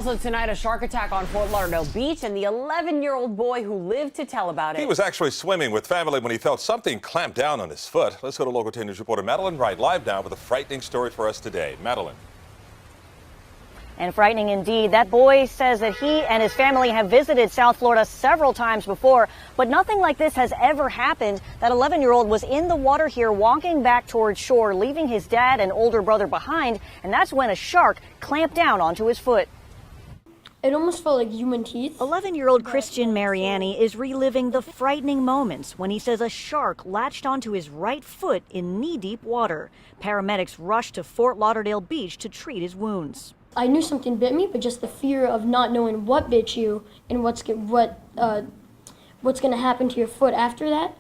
Also tonight, a shark attack on Fort Lauderdale Beach and the 11-year-old boy who lived to tell about it. He was actually swimming with family when he felt something clamp down on his foot. Let's go to Local 10 News reporter Madeline Wright live now with a frightening story for us today. Madeline. And frightening indeed. That boy says that he and his family have visited South Florida several times before, but nothing like this has ever happened. That 11-year-old was in the water here walking back towards shore, leaving his dad and older brother behind, and that's when a shark clamped down onto his foot. It almost felt like human teeth. 11-year-old Christian Mariani is reliving the frightening moments when he says a shark latched onto his right foot in knee-deep water. Paramedics rushed to Fort Lauderdale Beach to treat his wounds. I knew something bit me, but just the fear of not knowing what bit you and what's going to happen to your foot after that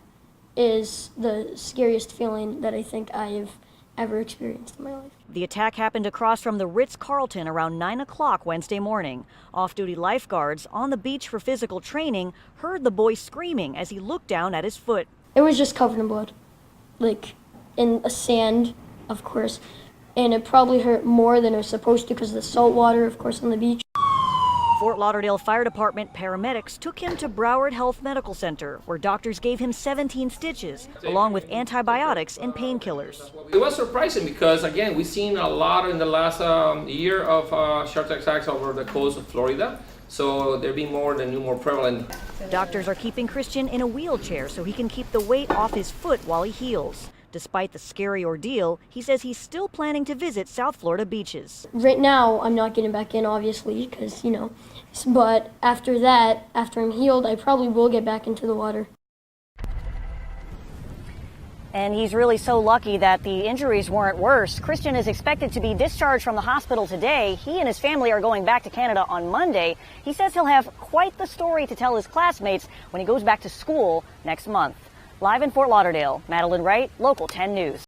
is the scariest feeling that I think I have ever experienced in my life. The attack happened across from the Ritz-Carlton around 9 o'clock Wednesday morning. Off-duty lifeguards on the beach for physical training heard the boy screaming as he looked down at his foot. It was just covered in blood, like in a sand, of course, and it probably hurt more than it was supposed to because of the salt water, of course, on the beach. Fort Lauderdale Fire Department paramedics took him to Broward Health Medical Center, where doctors gave him 17 stitches, along with antibiotics and painkillers. It was surprising because, again, we've seen a lot in the last year of shark attacks over the coast of Florida. So they're being more prevalent. Doctors are keeping Christian in a wheelchair so he can keep the weight off his foot while he heals. Despite the scary ordeal, he says he's still planning to visit South Florida beaches. Right now, I'm not getting back in, obviously, because, but after that, after I'm healed, I probably will get back into the water. And he's really so lucky that the injuries weren't worse. Christian is expected to be discharged from the hospital today. He and his family are going back to Canada on Monday. He says he'll have quite the story to tell his classmates when he goes back to school next month. Live in Fort Lauderdale, Madeline Wright, Local 10 News.